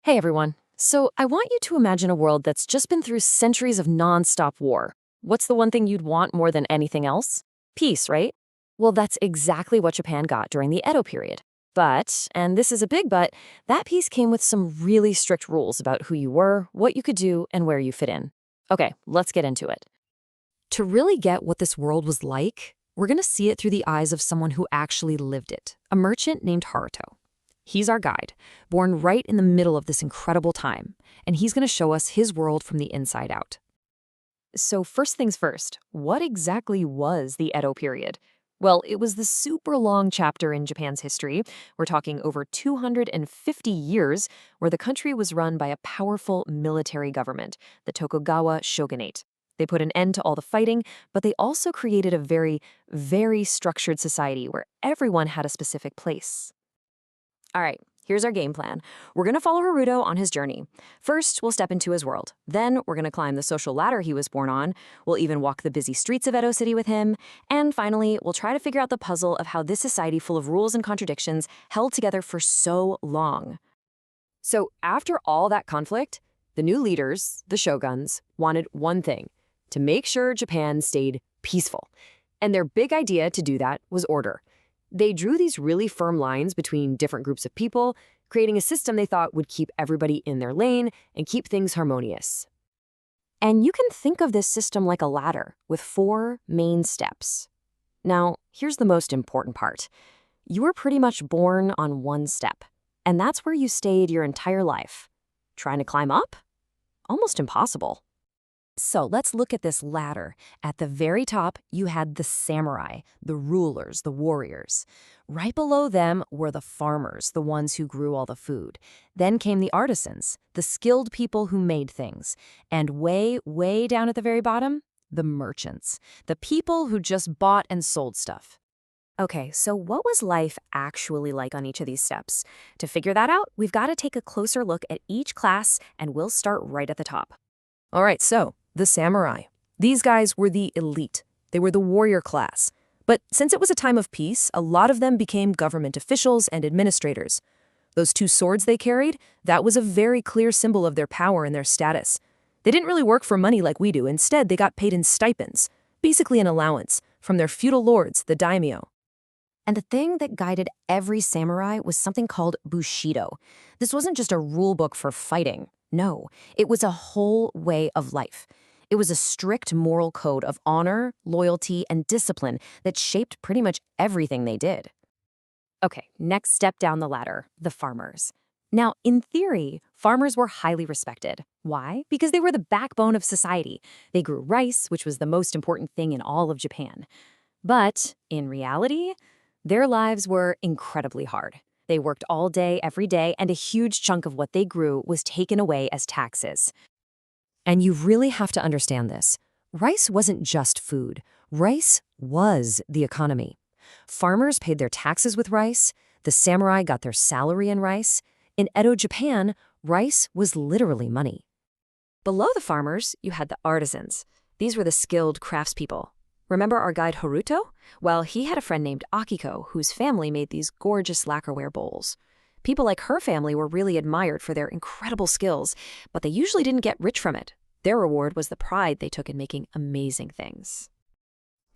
Hey everyone. So, I want you to imagine a world that's just been through centuries of nonstop war. What's the one thing you'd want more than anything else? Peace, right? Well, that's exactly what Japan got during the Edo period. But, and this is a big but, that peace came with some really strict rules about who you were, what you could do, and where you fit in. Okay, let's get into it. To really get what this world was like, we're going to see it through the eyes of someone who actually lived it, a merchant named Haruto. He's our guide, born right in the middle of this incredible time, and he's going to show us his world from the inside out. So first things first, what exactly was the Edo period? Well, it was the super long chapter in Japan's history. We're talking over 250 years where the country was run by a powerful military government, the Tokugawa shogunate. They put an end to all the fighting, but they also created a very, very structured society where everyone had a specific place. All right, here's our game plan. We're going to follow Haruto on his journey. First, we'll step into his world. Then, we're going to climb the social ladder he was born on. We'll even walk the busy streets of Edo City with him. And finally, we'll try to figure out the puzzle of how this society full of rules and contradictions held together for so long. So, after all that conflict, the new leaders, the shoguns, wanted one thing: to make sure Japan stayed peaceful. And their big idea to do that was order. They drew these really firm lines between different groups of people, creating a system they thought would keep everybody in their lane and keep things harmonious. And you can think of this system like a ladder with 4 main steps. Now, here's the most important part. You were pretty much born on one step, and that's where you stayed your entire life. Trying to climb up? Almost impossible. So let's look at this ladder. At the very top, you had the samurai, the rulers, the warriors. Right below them were the farmers, the ones who grew all the food. Then came the artisans, the skilled people who made things. And way, way down at the very bottom, the merchants, the people who just bought and sold stuff. Okay, so what was life actually like on each of these steps? To figure that out, we've got to take a closer look at each class, and we'll start right at the top. All right, so the samurai. These guys were the elite. They were the warrior class. But since it was a time of peace, a lot of them became government officials and administrators. Those 2 swords they carried, that was a very clear symbol of their power and their status. They didn't really work for money like we do. Instead, they got paid in stipends, basically an allowance, from their feudal lords, the daimyo. And the thing that guided every samurai was something called bushido. This wasn't just a rule book for fighting. No, it was a whole way of life. It was a strict moral code of honor, loyalty, and discipline that shaped pretty much everything they did. Okay, next step down the ladder, the farmers. Now, in theory, farmers were highly respected. Why? Because they were the backbone of society. They grew rice, which was the most important thing in all of Japan. But in reality, their lives were incredibly hard. They worked all day, every day, and a huge chunk of what they grew was taken away as taxes. And you really have to understand this. Rice wasn't just food. Rice was the economy. Farmers paid their taxes with rice. The samurai got their salary in rice. In Edo, Japan, rice was literally money. Below the farmers, you had the artisans. These were the skilled craftspeople. Remember our guide Haruto? Well, he had a friend named Akiko whose family made these gorgeous lacquerware bowls. People like her family were really admired for their incredible skills, but they usually didn't get rich from it. Their reward was the pride they took in making amazing things.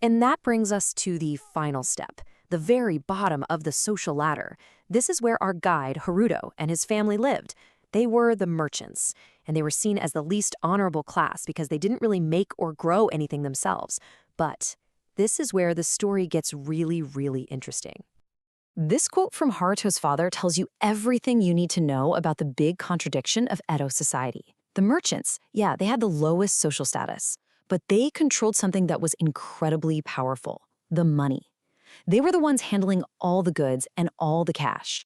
And that brings us to the final step, the very bottom of the social ladder. This is where our guide Haruto and his family lived. They were the merchants, and they were seen as the least honorable class because they didn't really make or grow anything themselves. But this is where the story gets really, really interesting. This quote from Haruto's father tells you everything you need to know about the big contradiction of Edo society. The merchants, yeah, they had the lowest social status, but they controlled something that was incredibly powerful: the money. They were the ones handling all the goods and all the cash.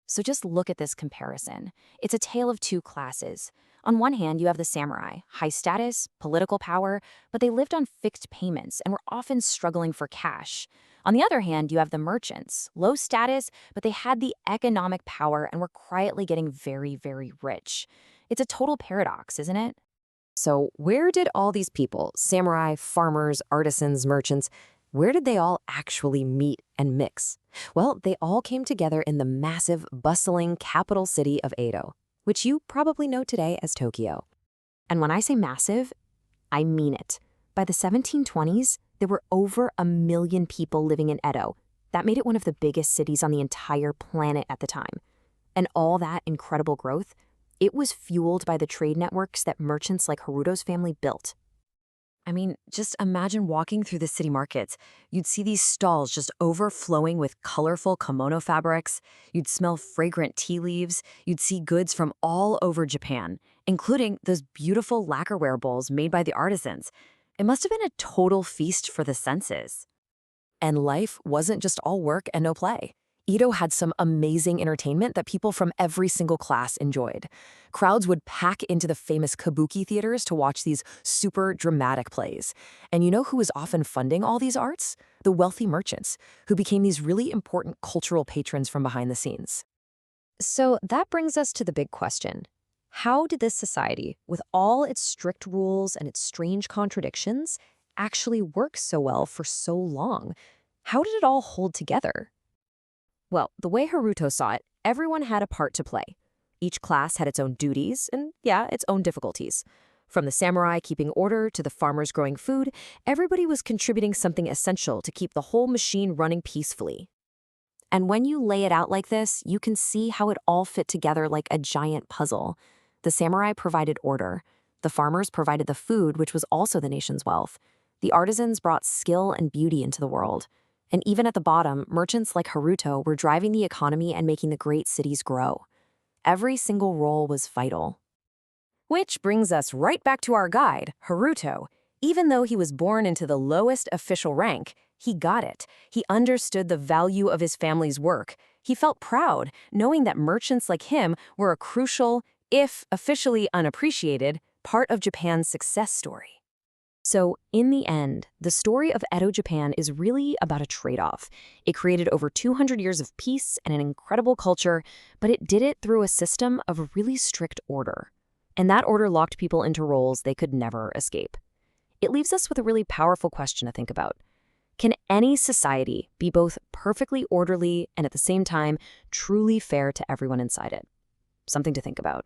So just look at this comparison. It's a tale of 2 classes. On one hand, you have the samurai, high status, political power, but they lived on fixed payments and were often struggling for cash. On the other hand, you have the merchants, low status, but they had the economic power and were quietly getting very, very rich. It's a total paradox, isn't it? So where did all these people, samurai, farmers, artisans, merchants, where did they all actually meet and mix? Well, they all came together in the massive, bustling capital city of Edo, which you probably know today as Tokyo. And when I say massive, I mean it. By the 1720s, there were over 1 million people living in Edo. That made it one of the biggest cities on the entire planet at the time. And all that incredible growth, it was fueled by the trade networks that merchants like Haruto's family built. I mean, just imagine walking through the city markets. You'd see these stalls just overflowing with colorful kimono fabrics. You'd smell fragrant tea leaves. You'd see goods from all over Japan, including those beautiful lacquerware bowls made by the artisans. It must have been a total feast for the senses. And life wasn't just all work and no play. Edo had some amazing entertainment that people from every single class enjoyed. Crowds would pack into the famous kabuki theaters to watch these super dramatic plays. And you know who was often funding all these arts? The wealthy merchants, who became these really important cultural patrons from behind the scenes. So that brings us to the big question. How did this society, with all its strict rules and its strange contradictions, actually work so well for so long? How did it all hold together? Well, the way Haruto saw it, everyone had a part to play. Each class had its own duties and, yeah, its own difficulties. From the samurai keeping order to the farmers growing food, everybody was contributing something essential to keep the whole machine running peacefully. And when you lay it out like this, you can see how it all fit together like a giant puzzle. The samurai provided order. The farmers provided the food, which was also the nation's wealth. The artisans brought skill and beauty into the world. And even at the bottom, merchants like Haruto were driving the economy and making the great cities grow. Every single role was vital. Which brings us right back to our guide, Haruto. Even though he was born into the lowest official rank, he got it. He understood the value of his family's work. He felt proud, knowing that merchants like him were a crucial, if officially unappreciated, part of Japan's success story. So, in the end, the story of Edo, Japan is really about a trade-off. It created over 200 years of peace and an incredible culture, but it did it through a system of really strict order. And that order locked people into roles they could never escape. It leaves us with a really powerful question to think about. Can any society be both perfectly orderly and at the same time truly fair to everyone inside it? Something to think about.